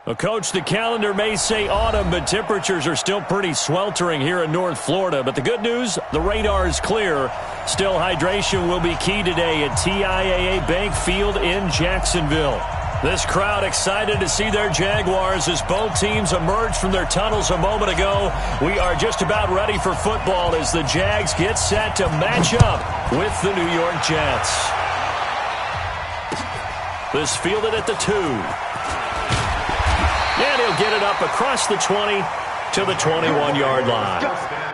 Well, Coach, the calendar may say autumn, but temperatures are still pretty sweltering here in North Florida. But the good news, the radar is clear. Still, hydration will be key today at TIAA Bank Field in Jacksonville. This crowd excited to see their Jaguars as both teams emerged from their tunnels a moment ago. We are just about ready for football as the Jags get set to match up with the New York Jets. This fielded at the 2. And he'll get it up across the 20 to the 21-yard line.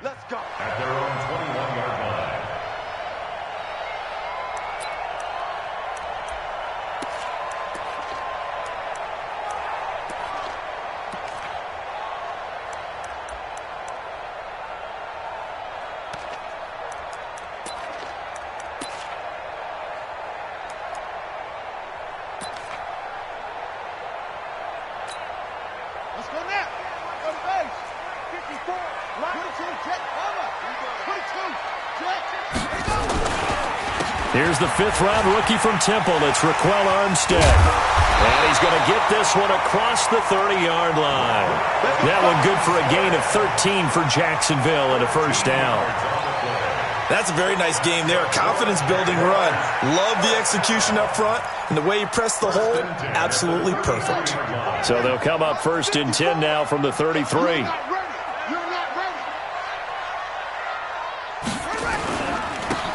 Let's go. At their own 21-yard line. Let's go now. Go to base. 54. 22. Jet cover. 22. Jet. Here's the fifth-round rookie from Temple. It's Raquel Armstead. And he's going to get this one across the 30-yard line. That one good for a gain of 13 for Jacksonville and a first down. That's a very nice game there. Confidence-building run. Love the execution up front. And the way he pressed the hole, absolutely perfect. So they'll come up first and 10 now from the 33.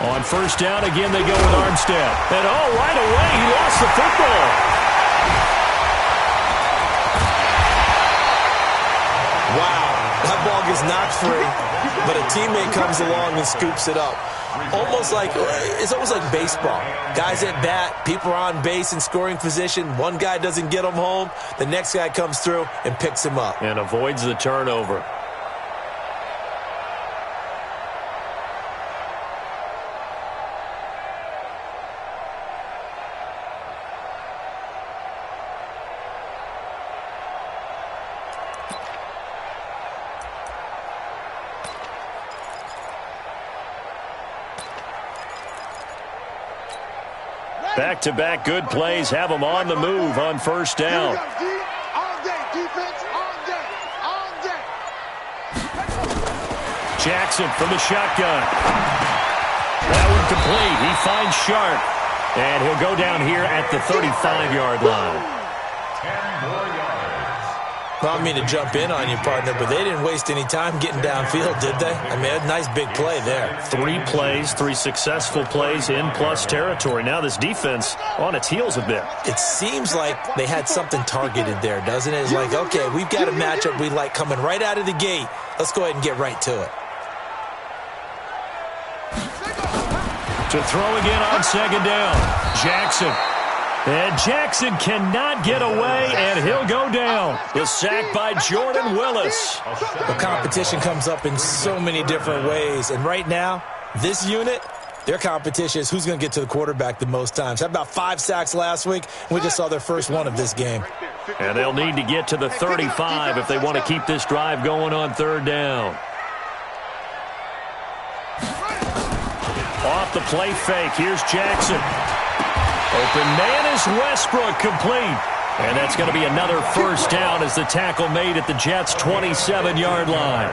On first down, again, they go with Armstead. And, right away, he lost the football. Wow, that ball gets knocked free, but a teammate comes along and scoops it up. It's almost like baseball. Guys at bat, people are on base in scoring position. One guy doesn't get him home. The next guy comes through and picks him up. And avoids the turnover. Back-to-back good plays have them on the move on first down. Jackson from the shotgun. That one complete. He finds Sharp. And he'll go down here at the 35-yard line. 10 more yards. I don't mean to jump in on you, partner, but they didn't waste any time getting downfield, did they? I mean, a nice big play there. 3 plays, 3 successful plays in plus territory. Now this defense on its heels a bit. It seems like they had something targeted there, doesn't it? It's like, okay, we've got a matchup we like coming right out of the gate. Let's go ahead and get right to it. To throw again on second down. Jackson. And Jackson cannot get away, and he'll go down. The sack by Jordan Willis. The competition comes up in so many different ways. And right now, this unit, their competition is who's going to get to the quarterback the most times. Had about 5 sacks last week, and we just saw their first one of this game. And they'll need to get to the 35 if they want to keep this drive going on third down. Off the play fake, here's Jackson. Open man is Westbrook, complete. And that's going to be another first down as the tackle made at the Jets' 27-yard line.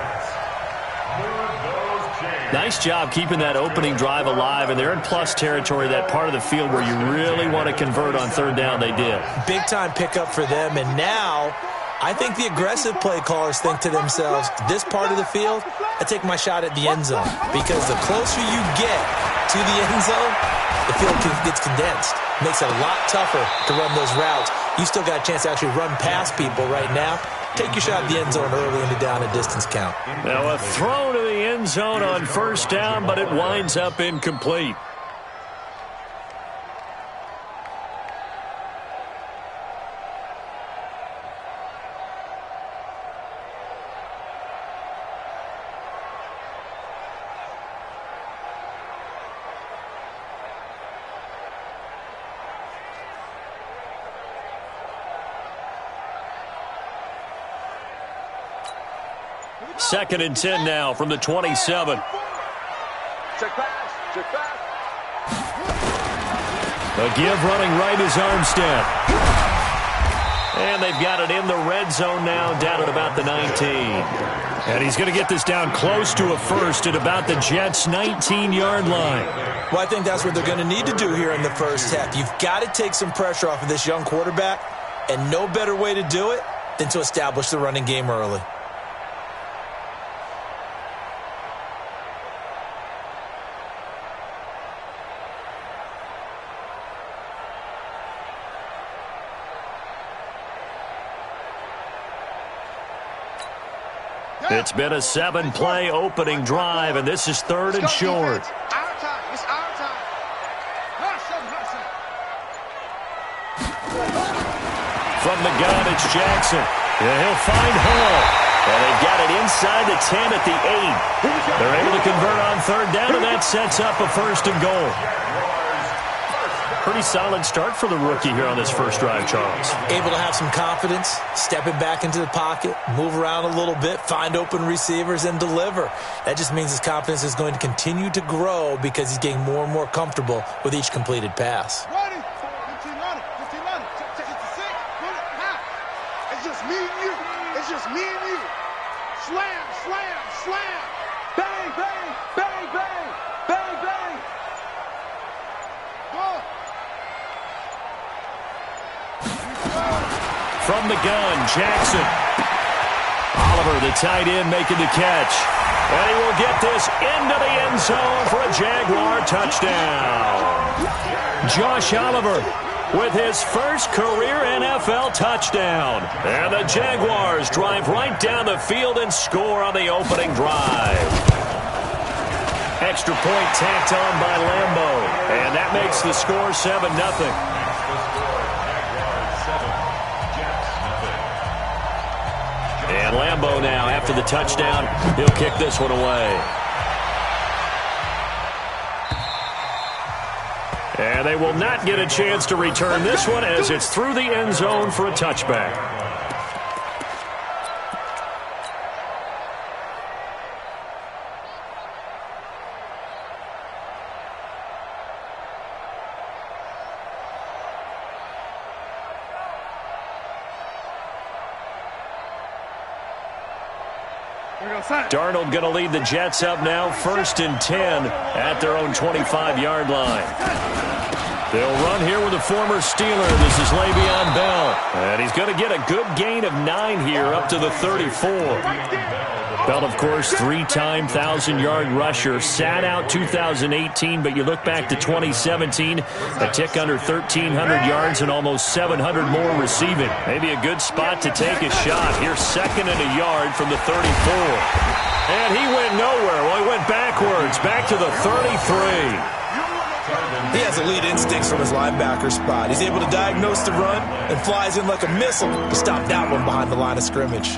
Nice job keeping that opening drive alive, and they're in plus territory, that part of the field where you really want to convert on third down. They did. Big-time pickup for them, and now I think the aggressive play callers think to themselves, this part of the field, I take my shot at the end zone, because the closer you get to the end zone, the field gets condensed. Makes it a lot tougher to run those routes. You still got a chance to actually run past people right now. Take your shot at the end zone early in the down and distance count. Now a throw to the end zone on first down, but it winds up incomplete. Second and 10 now from the 27. Check pass. Check pass. The give running right is Armstead. And they've got it in the red zone now, down at about the 19. And he's going to get this down close to a first at about the Jets' 19-yard line. Well, I think that's what they're going to need to do here in the first half. You've got to take some pressure off of this young quarterback, and no better way to do it than to establish the running game early. It's been a 7-play opening drive, and this is third and short. Our time. It's our time. From the gun, it's Jackson. Yeah, he'll find Hall. And they've got it inside the 10 at the 8. They're able to convert on third down, and that sets up a first and goal. Pretty solid start for the rookie here on this first drive, Charles. Able to have some confidence, stepping back into the pocket, move around a little bit, find open receivers, and deliver. That just means his confidence is going to continue to grow because he's getting more and more comfortable with each completed pass. Ready? 15 on it. 15 on it. Check it to 6. Pull it. Now. It's just me and you. It's just me and you. Slam, slam, slam. Bang, bang, bang, bang, bang, bang. Go. From the gun, Jackson. Oliver, the tight end, making the catch. And he will get this into the end zone for a Jaguar touchdown. Josh Oliver with his first career NFL touchdown. And the Jaguars drive right down the field and score on the opening drive. Extra point tacked on by Lambeau. And that makes the score 7-0. And Lambeau now, after the touchdown, he'll kick this one away. And they will not get a chance to return this one as it's through the end zone for a touchback. Darnold going to lead the Jets up now, 1st and 10 at their own 25-yard line. They'll run here with a former Steeler. This is Le'Veon Bell. And he's going to get a good gain of 9 here up to the 34. Bell, of course, 3-time 1,000-yard rusher. Sat out 2018, but you look back to 2017, a tick under 1,300 yards and almost 700 more receiving. Maybe a good spot to take a shot. Here's 2nd and a yard from the 34. And he went nowhere. Well, he went backwards, back to the 33. He has elite instincts from his linebacker spot. He's able to diagnose the run and flies in like a missile to stop that one behind the line of scrimmage.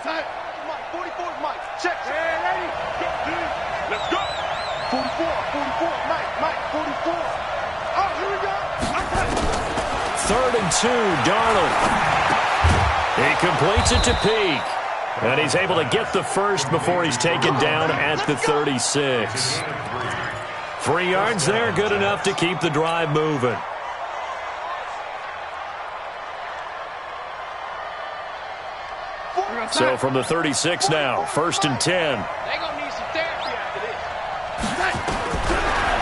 Mike, 44's Mike. Check. Ready? Let's go. 44, Mike, 44. Oh, here we go. 3rd and 2, Darnold. He completes it to Peak. And he's able to get the first before he's taken down at the 36. 3 yards there, good enough to keep the drive moving. So from the 36 now, 1st and 10. They're going to need some therapy after this.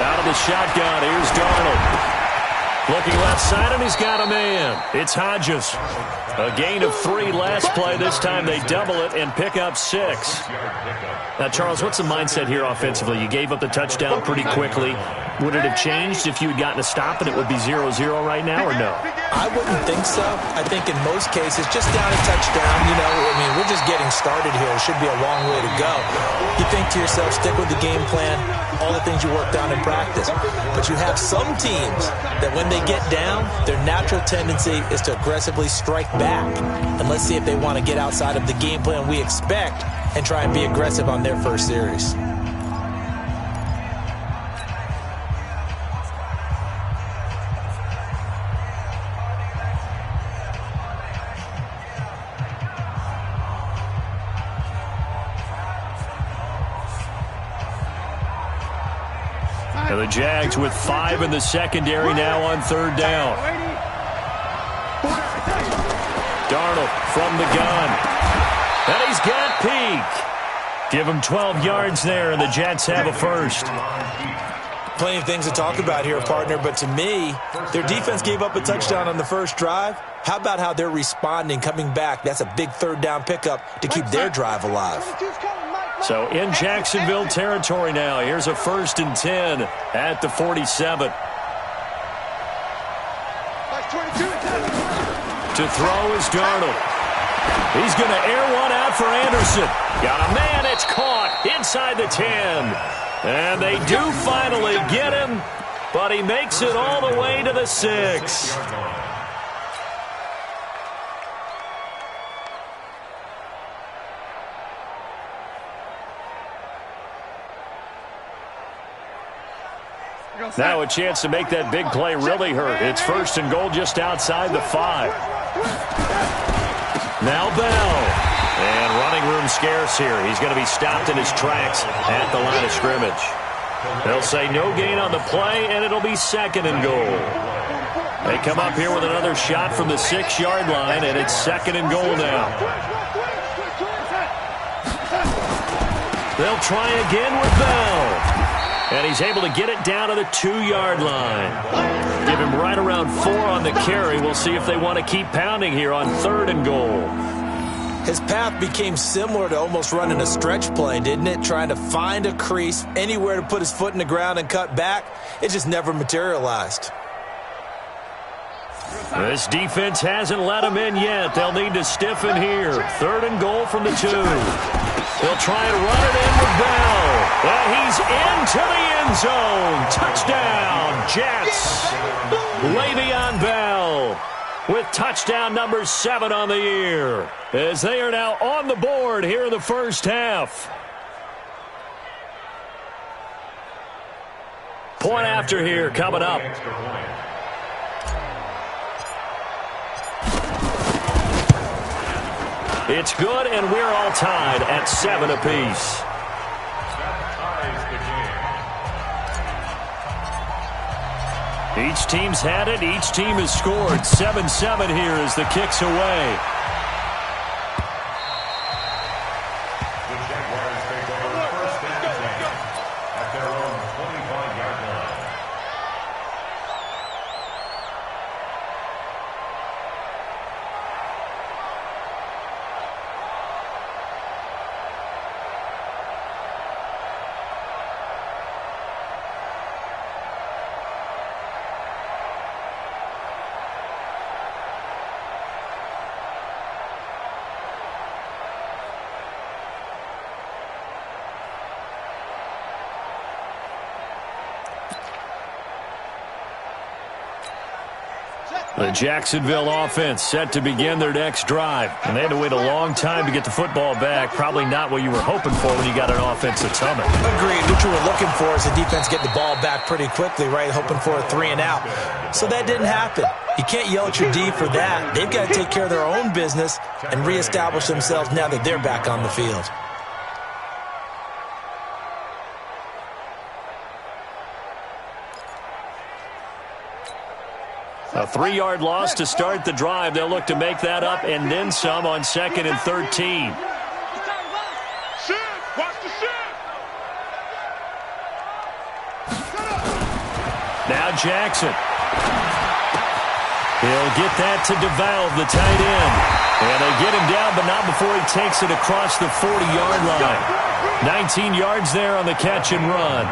Out of the shotgun, here's Darnold. Looking left side, and he's got a man. It's Hodges. A gain of 3 last play. This time they double it and pick up 6. Now, Charles, what's the mindset here offensively? You gave up the touchdown pretty quickly. Would it have changed if you had gotten a stop and it would be 0-0 right now, or no? I wouldn't think so. I think in most cases, just down a touchdown, we're just getting started here. It should be a long way to go. You think to yourself, stick with the game plan, all the things you worked on in practice. But you have some teams that when they get down, their natural tendency is to aggressively strike back. And let's see if they want to get outside of the game plan we expect and try and be aggressive on their first series. And the Jags with 5 in the secondary now on 3rd down. Darnold from the gun. And he's got Peak. Give him 12 yards there, and the Jets have a first. Plenty of things to talk about here, partner, but to me, their defense gave up a touchdown on the first drive. How about how they're responding, coming back? That's a big 3rd down pickup to keep their drive alive. So in Jacksonville territory now. Here's a 1st and 10 at the 47. To throw is Darnold. He's going to air one out for Anderson. Got a man. It's caught inside the 10. And they do finally get him, but he makes it all the way to the 6. Now a chance to make that big play really hurt. It's 1st and goal just outside the 5. Now Bell. And running room scarce here. He's going to be stopped in his tracks at the line of scrimmage. They'll say no gain on the play, and it'll be 2nd and goal. They come up here with another shot from the 6-yard line, and it's 2nd and goal now. They'll try again with Bell. And he's able to get it down to the 2-yard line. Give him right around 4 on the carry. We'll see if they want to keep pounding here on 3rd and goal. His path became similar to almost running a stretch play, didn't it? Trying to find a crease, anywhere to put his foot in the ground and cut back. It just never materialized. This defense hasn't let him in yet. They'll need to stiffen here. 3rd and goal from the 2. They'll try and run it in with Bell. And he's into the end zone. Touchdown, Jets. Le'Veon Bell with touchdown number 7 on the year, as they are now on the board here in the first half. Point after here coming up. It's good, and we're all tied at 7 apiece. Each team's had it. Each team has scored. 7-7 here as the kick's away. The Jaguars take over 1st and 10 at their own 25-yard line. The Jacksonville offense set to begin their next drive. And they had to wait a long time to get the football back. Probably not what you were hoping for when you got an offensive summit. Agreed. What you were looking for is the defense get the ball back pretty quickly, right? Hoping for a 3 and out. So that didn't happen. You can't yell at your D for that. They've got to take care of their own business and reestablish themselves now that they're back on the field. A 3-yard loss to start the drive. They'll look to make that up and then some on 2nd and 13. Watch the shift. Now Jackson. He'll get that to DeValve, the tight end. And they get him down, but not before he takes it across the 40-yard line. 19 yards there on the catch and run.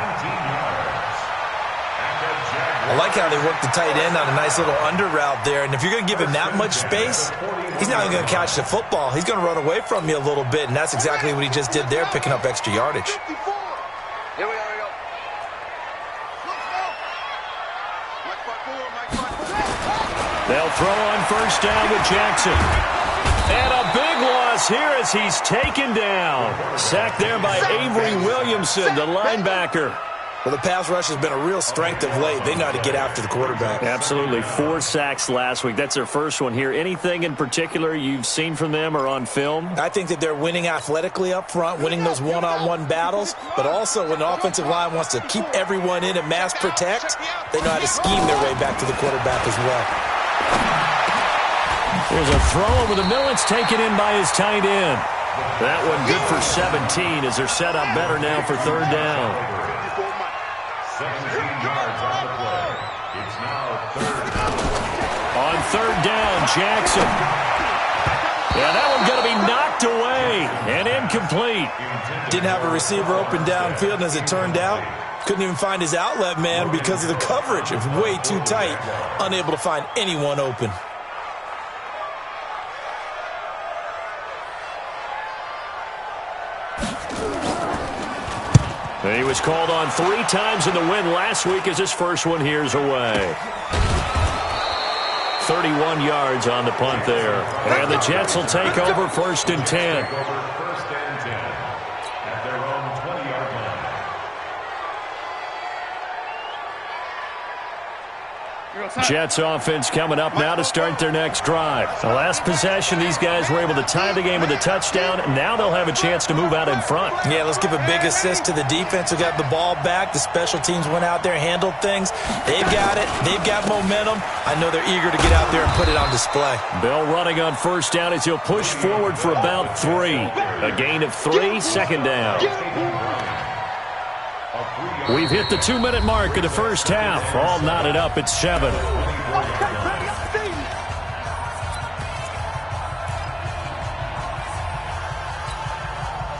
I like how they work the tight end on a nice little under route there. And if you're going to give him that much space, he's not even going to catch the football. He's going to run away from you a little bit, and that's exactly what he just did there, picking up extra yardage. Here we go. They'll throw on first down with Jackson. And a big loss here as he's taken down. Sacked there by Avery Williamson, the linebacker. Well, the pass rush has been a real strength of late. They know how to get after the quarterback. Absolutely. 4 sacks last week. That's their first one here. Anything in particular you've seen from them or on film? I think that they're winning athletically up front, winning those one-on-one battles, but also when the offensive line wants to keep everyone in and mass protect, they know how to scheme their way back to the quarterback as well. There's a throw over the middle. It's taken in by his tight end. That one good for 17 as they're set up better now for 3rd down. 17 yards on the play. It's now 3rd down. On 3rd down, Jackson. Yeah, that one's going to be knocked away and incomplete. Didn't have a receiver open downfield, and as it turned out, couldn't even find his outlet man because of the coverage. It was way too tight, unable to find anyone open. And he was called on 3 times in the win last week as his first one here's away. 31 yards on the punt there. And the Jets will take over 1st and 10. First and 10 at their own 20-yard line. Jets offense coming up now to start their next drive. The last possession, these guys were able to tie the game with a touchdown. Now they'll have a chance to move out in front. Yeah, let's give a big assist to the defense who got the ball back. The special teams went out there, handled things. They've got it. They've got momentum. I know they're eager to get out there and put it on display. Bell running on first down as he'll push forward for about 3. A gain of 3, 2nd down. We've hit the 2-minute mark of the first half. All knotted up at 7.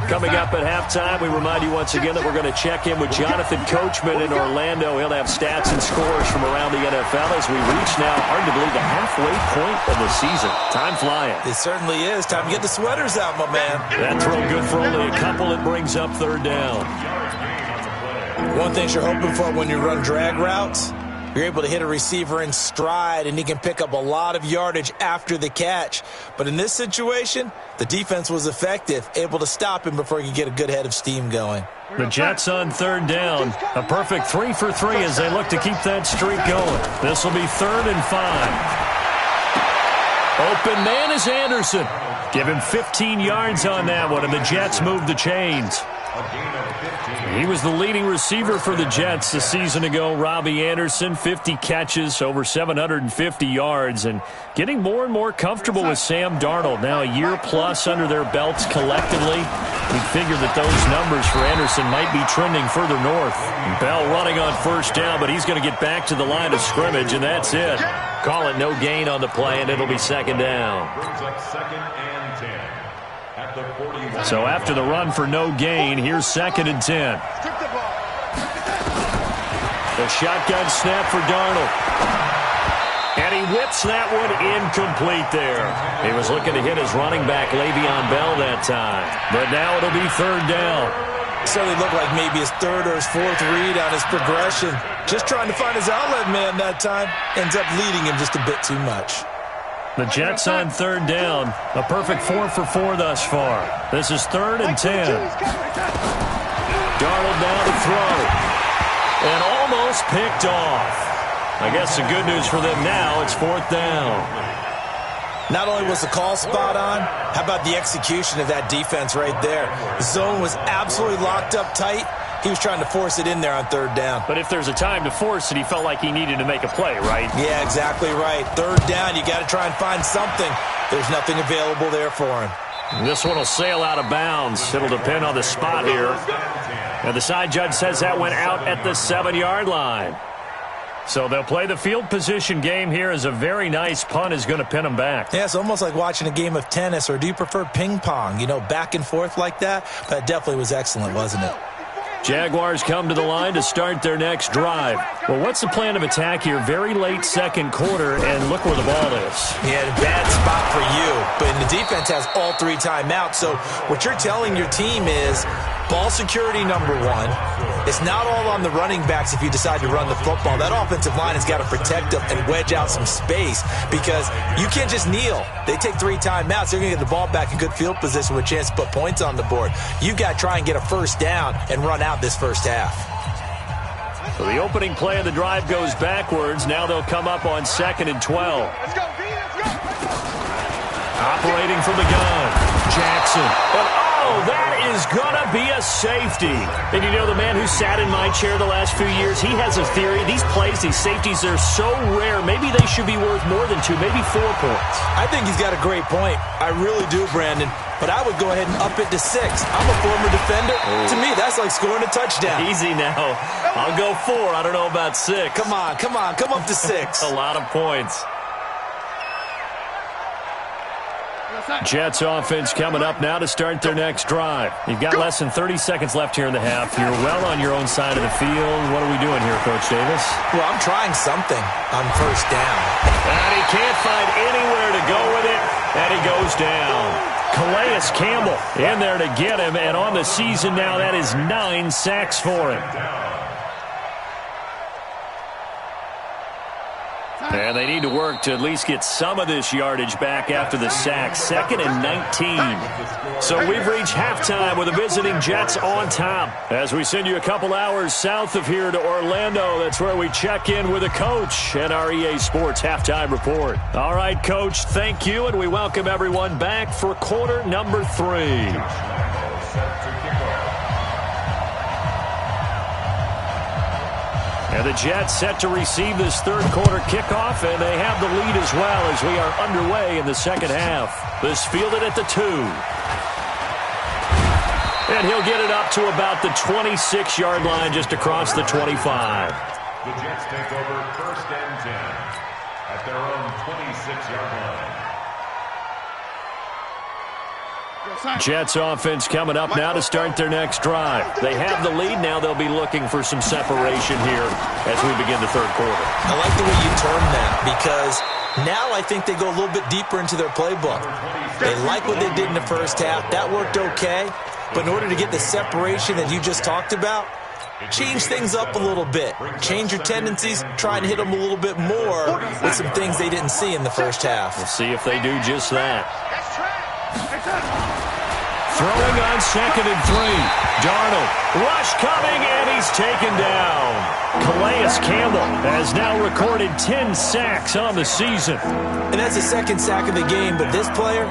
Coming up at halftime, we remind you once again that we're going to check in with Jonathan Coachman in Orlando. He'll have stats and scores from around the NFL as we reach now, arguably, the halfway point of the season. Time flying. It certainly is. Time to get the sweaters out, my man. That throw good for only a couple. It brings up 3rd down. One thing you're hoping for when you run drag routes, you're able to hit a receiver in stride, and he can pick up a lot of yardage after the catch. But in this situation, the defense was effective, able to stop him before he could get a good head of steam going. The Jets on 3rd down. A perfect 3 for 3 as they look to keep that streak going. This will be 3rd and 5. Open man is Anderson. Give him 15 yards on that one, and the Jets move the chains. He was the leading receiver for the Jets a season ago. Robbie Anderson, 50 catches, over 750 yards, and getting more and more comfortable with Sam Darnold. Now a year plus under their belts collectively. We figure that those numbers for Anderson might be trending further north. Bell running on first down, but he's going to get back to the line of scrimmage, and that's it. Call it no gain on the play, and it'll be 2nd down. Brings up 2nd and 10 at the 41. So after the run for no gain, here's 2nd and 10. The shotgun snap for Darnold. And he whips that one incomplete there. He was looking to hit his running back, Le'Veon Bell, that time. But now it'll be 3rd down. certainly looked like maybe his third or his fourth read on his progression. Just trying to find his outlet man that time. Ends up leading him just a bit too much. The Jets on third down. A perfect 4 for 4 thus far. This is 3rd and 10. Darnold now to throw. And almost picked off. I guess the good news for them now, it's 4th down. Not only was the call spot on, how about the execution of that defense right there? The zone was absolutely locked up tight. He was trying to force it in there on 3rd down. But if there's a time to force it, he felt like he needed to make a play, right? Yeah, exactly right. 3rd down, you got to try and find something. There's nothing available there for him. This one will sail out of bounds. It'll depend on the spot here. And the side judge says that went out at the 7-yard line. So they'll play the field position game here as a very nice punt is going to pin them back. Yeah, it's almost like watching a game of tennis, or do you prefer ping pong? You know, back and forth like that? That definitely was excellent, wasn't it? Jaguars come to the line to start their next drive. Well, what's the plan of attack here? Very late second quarter, and look where the ball is. Yeah, a bad spot for you. But the defense has all 3 timeouts. So what you're telling your team is ball security, number 1. It's not all on the running backs if you decide to run the football. That offensive line has got to protect them and wedge out some space because you can't just kneel. They take 3 timeouts. They're going to get the ball back in good field position with a chance to put points on the board. You've got to try and get a first down and run out this first half. So the opening play of the drive goes backwards. Now they'll come up on 2nd and 12. Let's go, B, let's go. Operating from the gun. Jackson. And that is going to be a safety. And you know, the man who sat in my chair the last few years, he has a theory. These plays, these safeties, they're so rare. Maybe they should be worth more than 2, maybe 4 points. I think he's got a great point. I really do, Brandon. But I would go ahead and up it to 6. I'm a former defender. To me, that's like scoring a touchdown. Easy now. I'll go 4. I don't know about 6. Come on. Come up to 6. A lot of points. Jets offense coming up now to start their next drive. You've got less than 30 seconds left here in the half. You're well on your own side of the field. What are we doing here, Coach Davis? Well, I'm trying something on first down. And he can't find anywhere to go with it, and he goes down. Calais Campbell in there to get him, and on the season now, that is 9 sacks for him. And they need to work to at least get some of this yardage back after the sack. 2nd and 19. So we've reached halftime with the visiting Jets on top. As we send you a couple hours south of here to Orlando, that's where we check in with a coach and our EA Sports halftime report. All right, Coach, thank you, and we welcome everyone back for quarter number 3. And the Jets set to receive this third quarter kickoff, and they have the lead as well as we are underway in the second half. This fielded at the 2. And he'll get it up to about the 26-yard line just across the 25. The Jets take over 1st and 10 at their own 26-yard line. Jets offense coming up now to start their next drive. They have the lead. Now they'll be looking for some separation here as we begin the third quarter. I like the way you term that because now I think they go a little bit deeper into their playbook. They like what they did in the first half. That worked okay. But in order to get the separation that you just talked about, change things up a little bit. Change your tendencies. Try and hit them a little bit more with some things they didn't see in the first half. We'll see if they do just that. Throwing on 2nd and 3. Darnold. Rush coming, and he's taken down. Calais Campbell has now recorded 10 sacks on the season. And that's the 2nd sack of the game, but this player,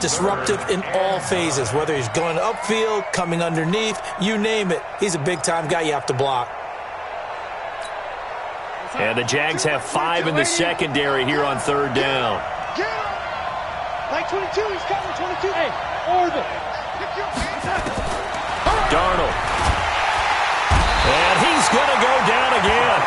disruptive in all phases, whether he's going upfield, coming underneath, you name it. He's a big-time guy you have to block. And the Jags have 5 in the secondary here on 3rd down. Like 22, he's coming, 22. Hey, orbit. Darnold. And he's going to go down again.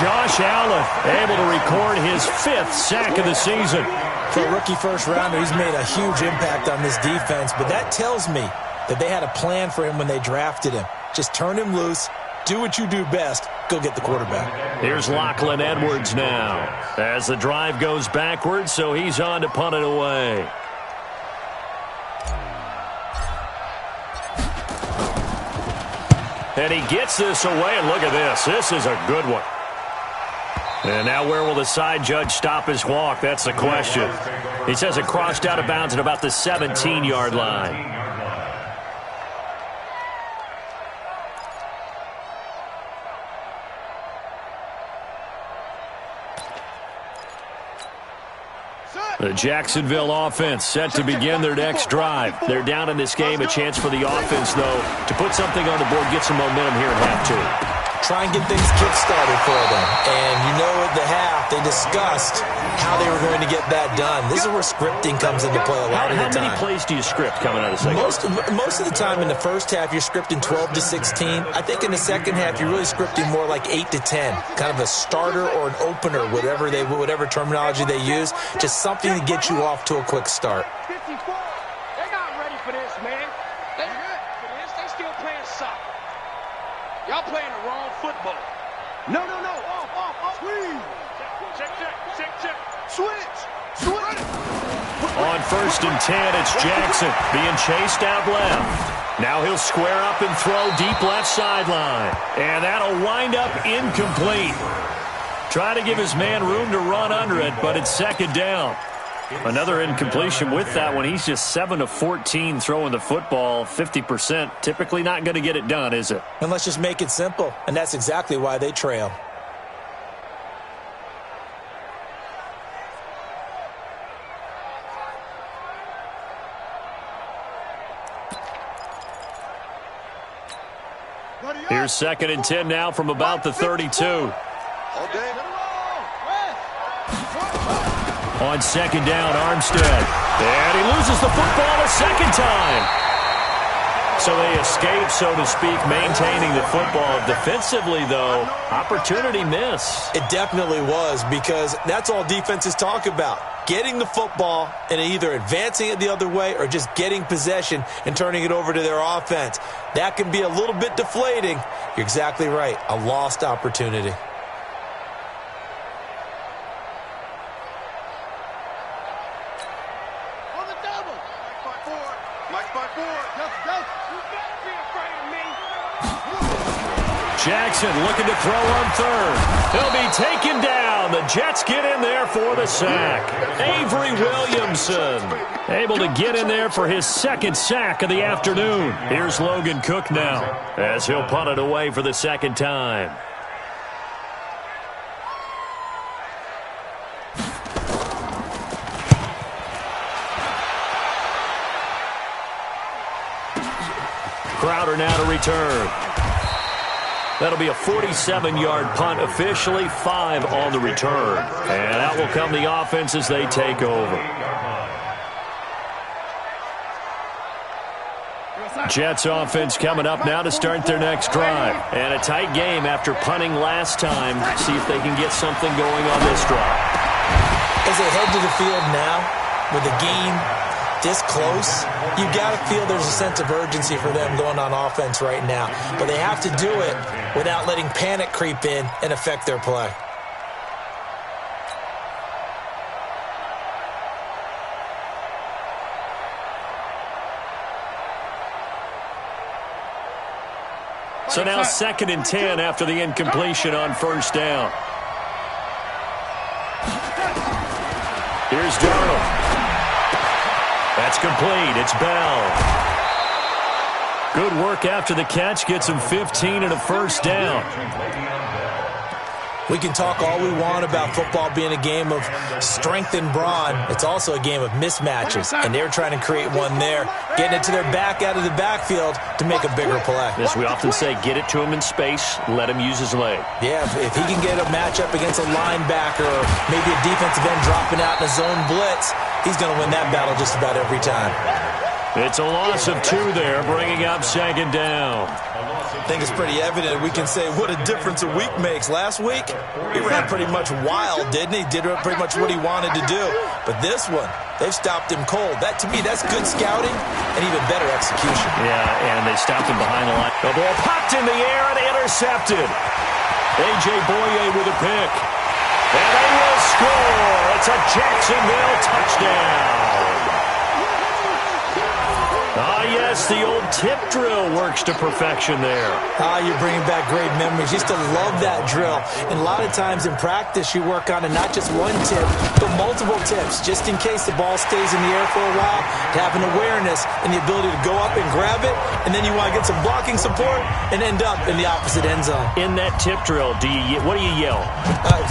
Josh Allen able to record his 5th sack of the season. For a rookie first-rounder, he's made a huge impact on this defense, but that tells me that they had a plan for him when they drafted him. Just turn him loose, do what you do best, go get the quarterback. Here's Lachlan Edwards now as the drive goes backwards, so he's on to punt it away. And he gets this away, and look at this. This is a good one. And now where will the side judge stop his walk? That's the question. He says it crossed out of bounds at about the 17-yard line. The Jacksonville offense set to begin their next drive. They're down in this game. A chance for the offense, though, to put something on the board, get some momentum here in half two. Try and get things kick-started for them. And you know at the half, they discussed how they were going to get that done. This is where scripting comes into play a lot of the time. How many plays do you script coming out of the second? Most of the time in the first half, you're scripting 12 to 16. I think in the second half, you're really scripting more like 8 to 10. Kind of a starter or an opener, whatever terminology they use. Just something to get you off to a quick start. 54. They're not ready for this, man. They're not ready for this. They still playing soccer. Y'all playing the wrong football. No. Off. Check. Switch. On 1st and 10, it's Jackson being chased out left. Now he'll square up and throw deep left sideline. And that'll wind up incomplete. Try to give his man room to run under it, but it's second down. Another incompletion with that one. He's just 7 of 14 throwing the football, 50%. Typically not going to get it done, is it? And let's just make it simple, and that's exactly why they trail. Here's 2nd and 10 now from about the 32. On 2nd down, Armstead. And he loses the football a second time. So they escape, so to speak, maintaining the football. Defensively, though, opportunity miss. It definitely was, because that's all defenses talk about. Getting the football and either advancing it the other way or just getting possession and turning it over to their offense. That can be a little bit deflating. You're exactly right. A lost opportunity. Jackson looking to throw on 3rd. He'll be taken down. The Jets get in there for the sack. Avery Williamson able to get in there for his 2nd sack of the afternoon. Here's Logan Cook now as he'll punt it away for the 2nd time. Crowder now to return. That'll be a 47-yard punt, officially 5 on the return. And out will come the offense as they take over. Jets offense coming up now to start their next drive. And a tight game after punting last time. See if they can get something going on this drive. As they head to the field now, with the game this close, you got to feel there's a sense of urgency for them going on offense right now. But they have to do it without letting panic creep in and affect their play. So now 2nd and 10 after the incompletion on 1st down. Here's Darnold. That's complete. It's Bell. Good work after the catch. Gets him 15 and a 1st down. We can talk all we want about football being a game of strength and brawn. It's also a game of mismatches, and they're trying to create one there, getting it to their back out of the backfield to make a bigger play. As we often say, get it to him in space, let him use his leg. Yeah, if he can get a matchup against a linebacker or maybe a defensive end dropping out in a zone blitz, he's going to win that battle just about every time. It's a loss of 2 there, bringing up 2nd down. I think it's pretty evident. We can say what a difference a week makes. Last week, he ran pretty much wild, didn't he? Did pretty much what he wanted to do. But this one, they've stopped him cold. That, to me, that's good scouting and even better execution. Yeah, and they stopped him behind the line. The ball popped in the air and intercepted. A.J. Boye with a pick. And they will score. It's a Jacksonville touchdown. Ah, yes, the old tip drill works to perfection there. You're bringing back great memories. Used to love that drill. And a lot of times in practice, you work on it, not just one tip, but multiple tips, just in case the ball stays in the air for a while, to have an awareness and the ability to go up and grab it, and then you want to get some blocking support and end up in the opposite end zone. In that tip drill, what do you yell?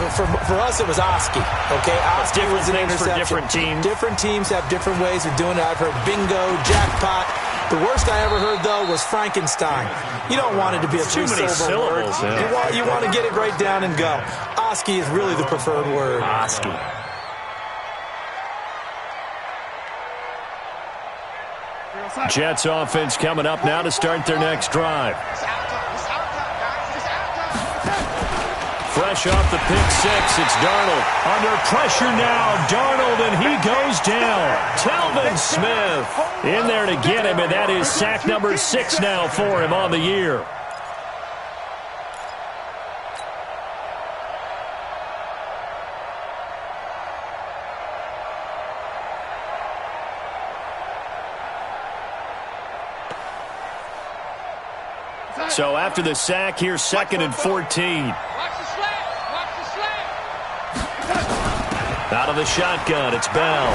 For us, it was Oski. Okay, Oski was an things for interception. different teams. Different teams have different ways of doing it. I've heard bingo, jackpot. The worst I ever heard, though, was Frankenstein. You don't want it to be a too many three-syllable word. syllables. You want to get it right down and go. Oski is really the preferred word. Oski. Jets offense coming up now to start their next drive. Fresh off the pick six, it's Darnold. Under pressure now, Darnold, and he goes down. Telvin Smith in there to get him, and that is sack number 6 now for him on the year. So after the sack, here's 2nd and 14. Out of the shotgun, it's Bell.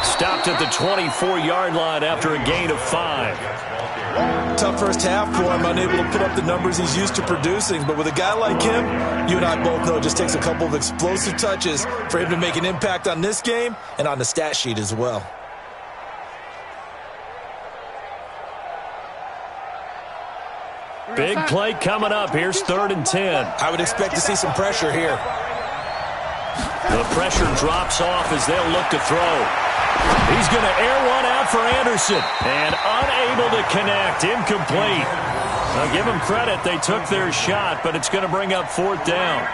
Stopped at the 24-yard line after a gain of 5. Tough first half for him, unable to put up the numbers he's used to producing. But with a guy like him, you and I both know it just takes a couple of explosive touches for him to make an impact on this game and on the stat sheet as well. Big play coming up. Here's 3rd and 10. I would expect to see some pressure here. The pressure drops off as they'll look to throw. He's going to air one out for Anderson. And unable to connect. Incomplete. Now give them credit. They took their shot, but it's going to bring up 4th down.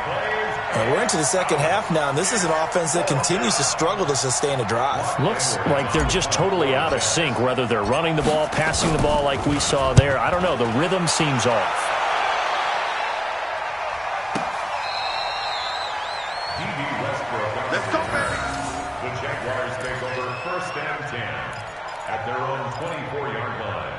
We're into the second half now, and this is an offense that continues to struggle to sustain a drive. Looks like they're just totally out of sync, whether they're running the ball, passing the ball like we saw there. I don't know. The rhythm seems off. Let's go, baby. The Jaguars take over 1st and 10 at their own 24-yard line.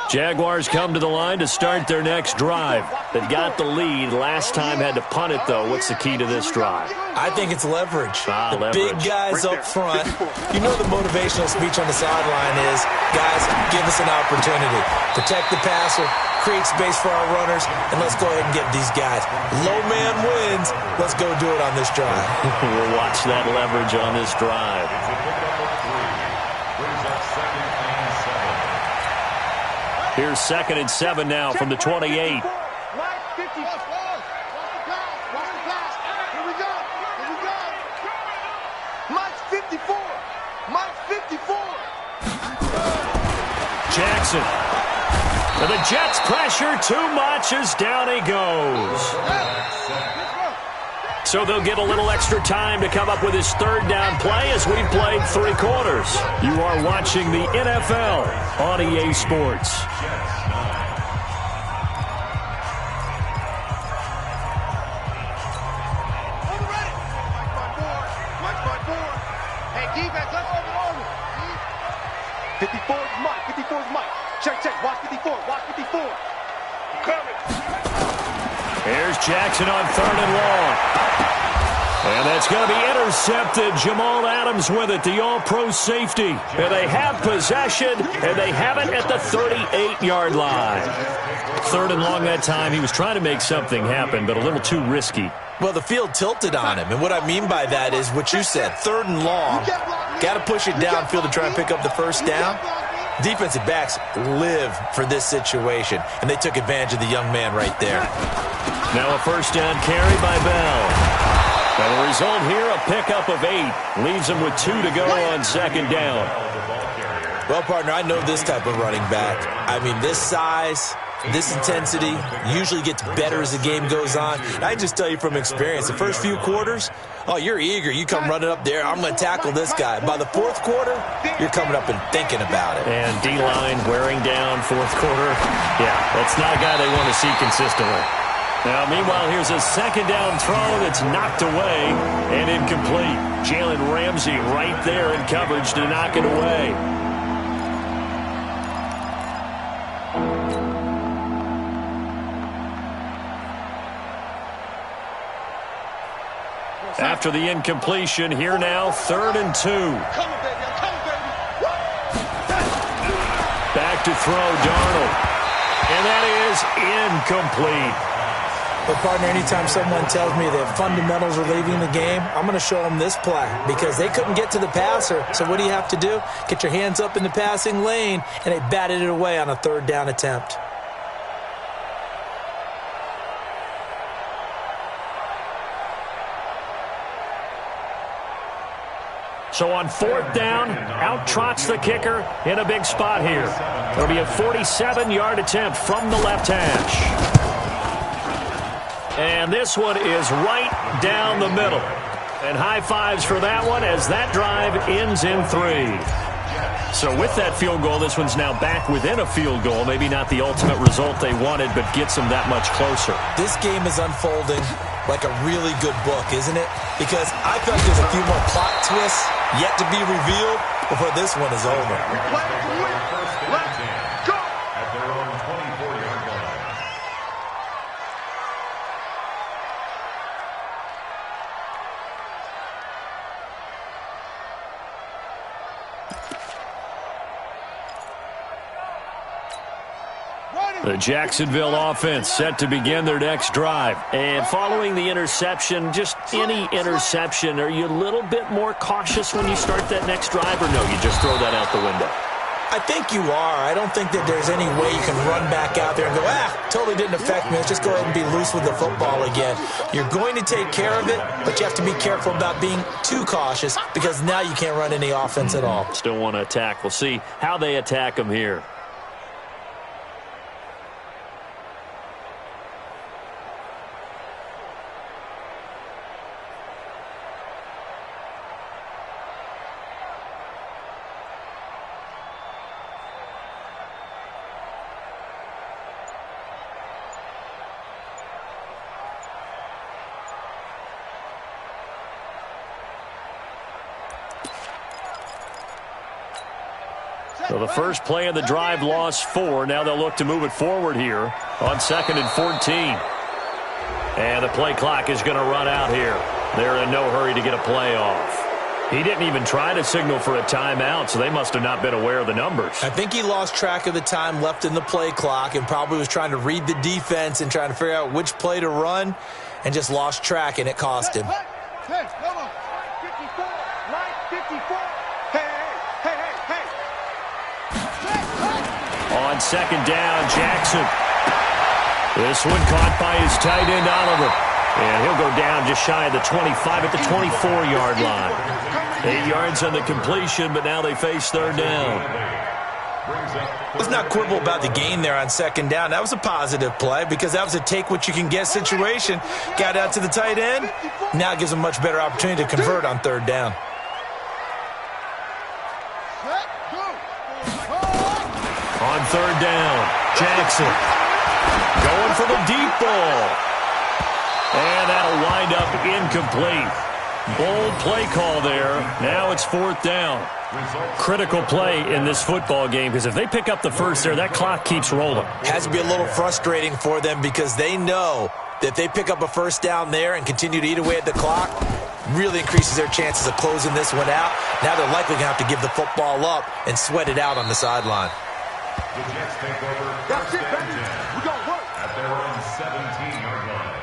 Jaguars come to the line to start their next drive. They've got the lead. Last time had to punt it, though. What's the key to this drive? I think it's leverage. Leverage. Big guys up front. You know the motivational speech on the sideline is, guys, give us an opportunity. Protect the passer, create space for our runners, and let's go ahead and get these guys. Low man wins. Let's go do it on this drive. We'll watch that leverage on this drive. Here's 2nd and 7 now from the 28. Mike 50. Watch the pass. Here we go. Mike's 54. Mike's 54. Jackson. And the Jets pressure too much as down he goes. So they'll get a little extra time to come up with his 3rd down play as we've played 3 quarters. You are watching the NFL on EA Sports. Mike's by 4. Hey, defense, let's over. 54 is Mike. 54 is Mike. Check. Watch 54. Watch 54. Coming. Here's Jackson on 3rd and long. And that's going to be intercepted. Jamal Adams with it, the all-pro safety. And they have possession, and they have it at the 38-yard line. 3rd and long that time. He was trying to make something happen, but a little too risky. Well, the field tilted on him, and what I mean by that is what you said, 3rd and long. Got to push it downfield to try and pick up the 1st down. Defensive backs live for this situation, and they took advantage of the young man right there. Now a 1st down carry by Bell. And the result here, a pickup of 8. Leaves him with 2 to go on 2nd down. Well, partner, I know this type of running back. I mean, this size, this intensity usually gets better as the game goes on. And I just tell you from experience, the first few quarters, oh, you're eager. You come running up there, I'm going to tackle this guy. By the fourth quarter, you're coming up and thinking about it. And D-line wearing down fourth quarter. Yeah, that's not a guy they want to see consistently. Now, meanwhile, here's a second down throw that's knocked away and incomplete. Jalen Ramsey right there in coverage to knock it away. After the incompletion, here now, 3rd and 2. Back to throw, Darnold. And that is incomplete. But, partner, anytime someone tells me that fundamentals are leaving the game, I'm going to show them this play because they couldn't get to the passer. So what do you have to do? Get your hands up in the passing lane, and they batted it away on a 3rd down attempt. So on 4th down, out trots the kicker in a big spot here. It'll be a 47-yard attempt from the left hash. And this one is right down the middle. And high fives for that one as that drive ends in 3. So with that field goal, this one's now back within a field goal. Maybe not the ultimate result they wanted, but gets them that much closer. This game is unfolding like a really good book, isn't it? Because I feel like there's a few more plot twists yet to be revealed before this one is over. Let's go! At their own 24-yard line. The Jacksonville offense set to begin their next drive. And following the interception, just any interception, are you a little bit more cautious when you start that next drive, or no, you just throw that out the window? I think you are. I don't think that there's any way you can run back out there and go, totally didn't affect me. Let's just go ahead and be loose with the football again. You're going to take care of it, but you have to be careful about being too cautious because now you can't run any offense at all. Still want to attack. We'll see how they attack them here. So the first play of the drive lost 4. Now they'll look to move it forward here on 2nd and 14. And the play clock is going to run out here. They're in no hurry to get a play off. He didn't even try to signal for a timeout, so they must have not been aware of the numbers. I think he lost track of the time left in the play clock and probably was trying to read the defense and trying to figure out which play to run and just lost track, and it cost him. Hey, come on. 54, line 54. Hey. On 2nd down, Jackson. This one caught by his tight end, Oliver. And he'll go down just shy of the 25 at the 24-yard line. 8 yards on the completion, but now they face 3rd down. Let's not quibble about the gain there on 2nd down. That was a positive play because that was a take-what-you-can-get situation. Got out to the tight end. Now it gives them a much better opportunity to convert on 3rd down. On 3rd down, Jackson going for the deep ball. And that'll wind up incomplete. Bold play call there. Now it's 4th down. Critical play in this football game because if they pick up the first there, that clock keeps rolling. Has to be a little frustrating for them because they know that if they pick up a first down there and continue to eat away at the clock, really increases their chances of closing this one out. Now they're likely going to have to give the football up and sweat it out on the sideline. The Jets take over. That's it, baby. We're going to work. At their own 17-yard line.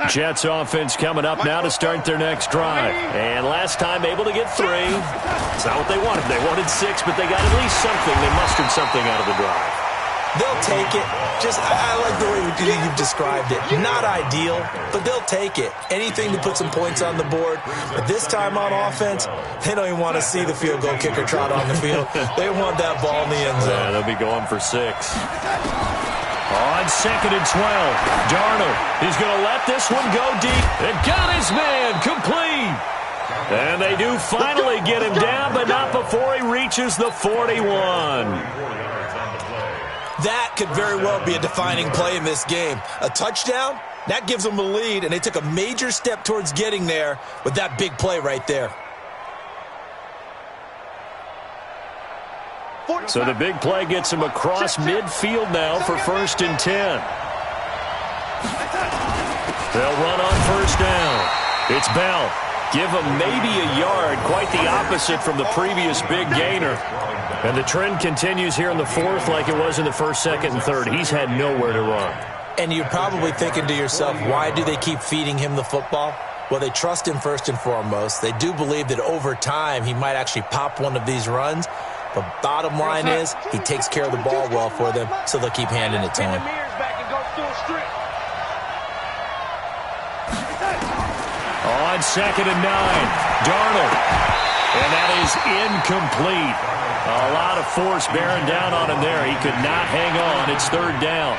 Jets offense coming up now to start their next drive. And last time able to get 3. It's not what they wanted. They wanted 6, but they got at least something. They mustered something out of the drive. They'll take it. I like the way you've described it. Not ideal, but they'll take it. Anything to put some points on the board. But this time on offense, they don't even want to see the field goal kicker trot on the field. They want that ball in the end zone. Yeah, they'll be going for 6. On 2nd and 12, Darnold, he's going to let this one go deep. And got his man complete. And they do finally get him down, but not before he reaches the 41. That could very well be a defining play in this game. A touchdown, that gives them a lead, and they took a major step towards getting there with that big play right there. So the big play gets him across midfield now for 1st and 10. They'll run on 1st down. It's Bell. Give him maybe a yard, quite the opposite from the previous big gainer. And the trend continues here in the 4th like it was in the 1st, 2nd, and 3rd. He's had nowhere to run. And you're probably thinking to yourself, why do they keep feeding him the football? Well, they trust him first and foremost. They do believe that over time he might actually pop one of these runs. But bottom line is he takes care of the ball well for them, so they'll keep handing it to him. On 2nd and 9, Darnold. And that is incomplete. A lot of force bearing down on him there. He could not hang on. It's 3rd down.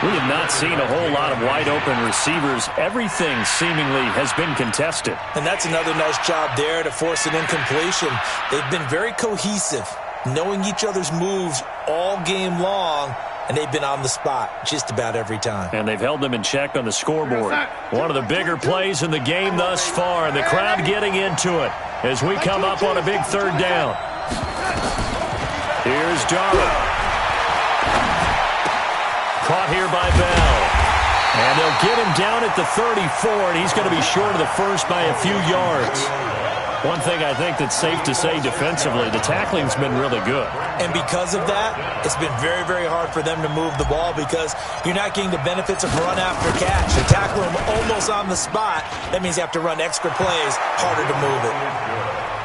We have not seen a whole lot of wide-open receivers. Everything seemingly has been contested. And that's another nice job there to force an incompletion. They've been very cohesive, knowing each other's moves all game long, and they've been on the spot just about every time. And they've held them in check on the scoreboard. One of the bigger plays in the game thus far, and the crowd getting into it as we come up on a big 3rd down. Here's Darnold. Caught here by Bell. And they'll get him down at the 34, and he's going to be short of the 1st by a few yards. One thing I think that's safe to say defensively, the tackling's been really good. And because of that, it's been very, very hard for them to move the ball because you're not getting the benefits of run after catch. You tackle them almost on the spot. That means you have to run extra plays, harder to move it.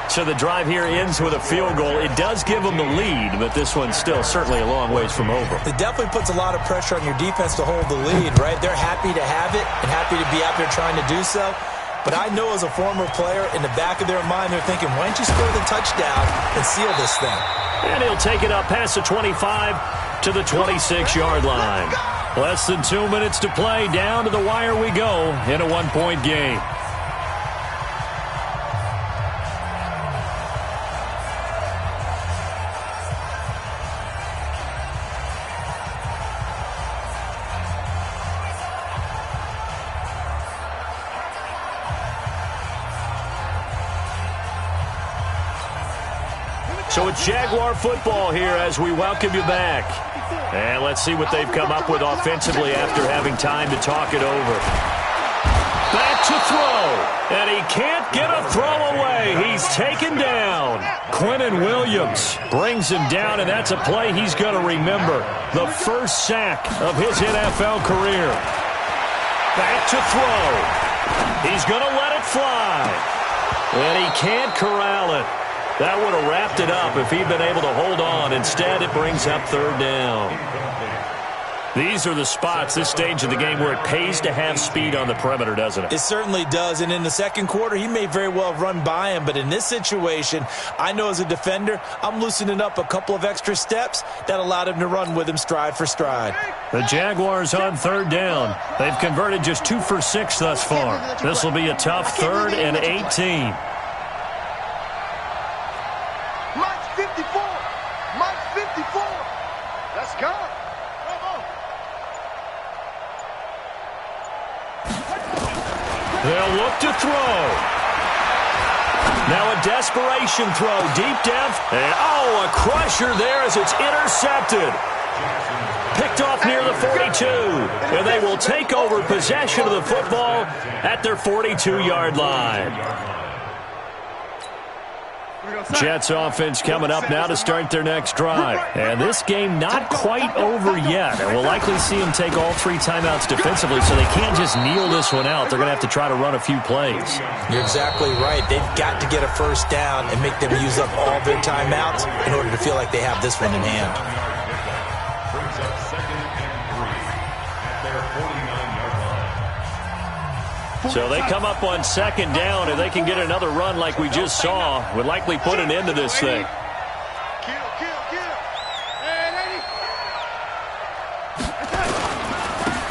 So the drive here ends with a field goal. It does give them the lead, but this one's still certainly a long ways from over. It definitely puts a lot of pressure on your defense to hold the lead, right? They're happy to have it and happy to be out there trying to do so. But I know as a former player, in the back of their mind, they're thinking, why don't you score the touchdown and seal this thing? And he'll take it up past the 25 to the 26-yard line. Less than 2 minutes to play. Down to the wire we go in a 1-point game. So it's Jaguar football here as we welcome you back. And let's see what they've come up with offensively after having time to talk it over. Back to throw. And he can't get a throw away. He's taken down. Quinnen Williams brings him down, and that's a play he's going to remember. The first sack of his NFL career. Back to throw. He's going to let it fly. And he can't corral it. That would have wrapped it up if he'd been able to hold on. Instead, it brings up 3rd down. These are the spots, this stage of the game, where it pays to have speed on the perimeter, doesn't it? It certainly does. And in the 2nd quarter, he may very well have run by him. But in this situation, I know as a defender, I'm loosening up a couple of extra steps that allowed him to run with him stride for stride. The Jaguars on 3rd down. They've converted just 2 for 6 thus far. This will be a tough 3rd and 18. Let's go. They'll look to throw. Now a desperation throw, deep depth, and a crusher there as it's intercepted. Picked off near the 42, and they will take over possession of the football at their 42-yard line. Jets offense coming up now to start their next drive. And this game not quite over yet. And we'll likely see them take all 3 timeouts defensively, so they can't just kneel this one out. They're going to have to try to run a few plays. You're exactly right. They've got to get a first down and make them use up all their timeouts in order to feel like they have this one in hand. So they come up on second down. If they can get another run like we just saw, would likely put an end to this thing.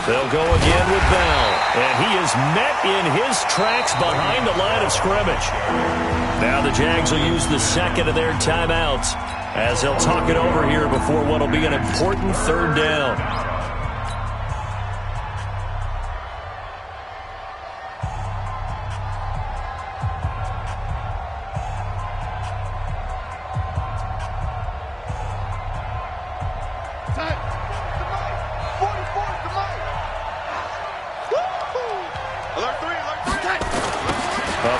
They'll go again with Bell. And he is met in his tracks behind the line of scrimmage. Now the Jags will use the second of their timeouts as they'll talk it over here before what will be an important third down.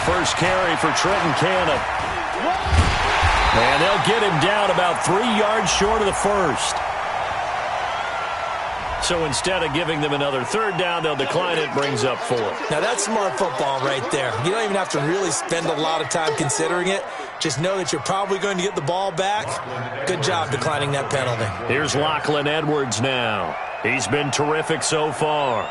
First carry for Trenton Cannon. And they'll get him down about 3 yards short of the first. So instead of giving them another third down, they'll decline it, brings up 4. Now that's smart football right there. You don't even have to really spend a lot of time considering it. Just know that you're probably going to get the ball back. Good job declining that penalty. Here's Lachlan Edwards now. He's been terrific so far.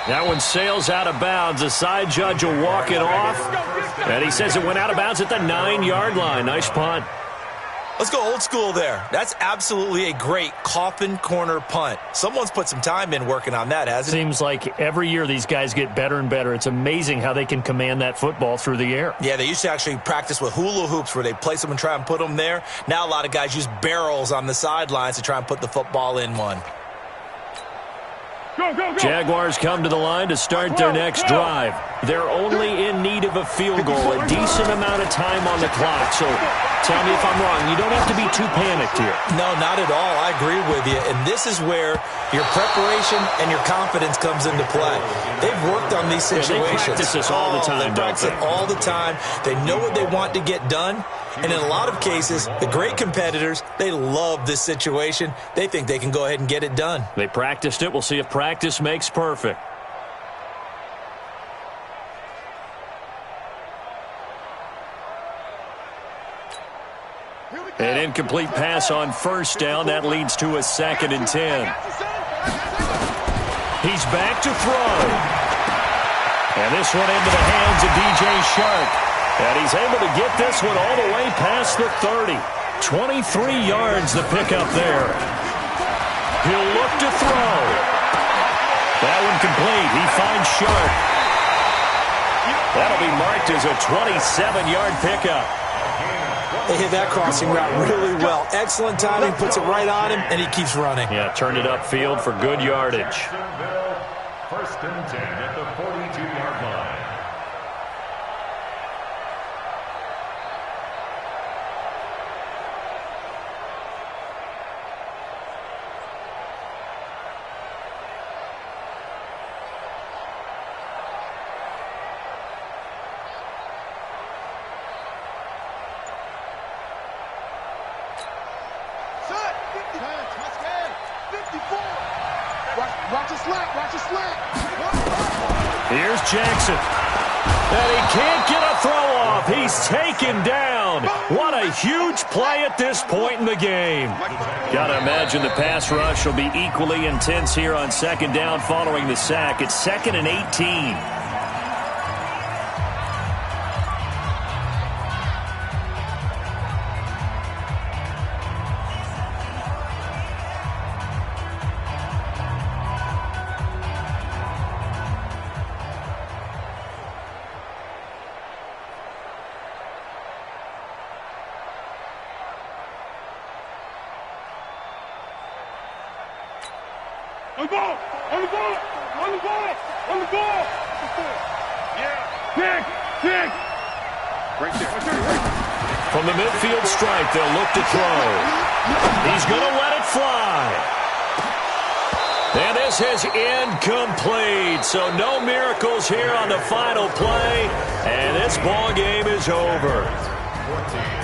That one sails out of bounds. The side judge will walk it off. And he says it went out of bounds at the 9-yard line. Nice punt. Let's go old school there. That's absolutely a great coffin corner punt. Someone's put some time in working on that, hasn't it? Seems like every year these guys get better and better. It's amazing how they can command that football through the air. Yeah, they used to actually practice with hula hoops where they place them and try and put them there. Now a lot of guys use barrels on the sidelines to try and put the football in one. Go, go, go. Jaguars come to the line to start their next drive. They're only in need of a field goal, a decent amount of time on the clock. So tell me if I'm wrong. You don't have to be too panicked here. No, not at all. I agree with you. And this is where your preparation and your confidence comes into play. They've worked on these situations. They practice this all the time, They practice it all the time. They know what they want to get done. And in a lot of cases, the great competitors, they love this situation. They think they can go ahead and get it done. They practiced it. We'll see if practice makes perfect. An incomplete pass on first down. That leads to a 2nd and 10. He's back to throw. And this one into the hands of DJ Shark. And he's able to get this one all the way past the 30. 23 yards the pickup there. He'll look to throw. That one complete. He finds Shark. That'll be marked as a 27-yard pickup. They hit that crossing route really well. Excellent timing, puts it right on him, and he keeps running. Yeah, turned it upfield for good yardage. First and 10 at the 42-yard line. Here's Jackson. And he can't get a throw off. He's taken down. What a huge play at this point in the game. Got to imagine the pass rush will be equally intense here on second down following the sack. It's 2nd and 18. On the ball! On the ball! On the ball! On the ball! Yeah! Pick! Right there. From the midfield stripe, they'll look to throw. He's going to let it fly. And this is incomplete. So no miracles here on the final play. And this ball game is over.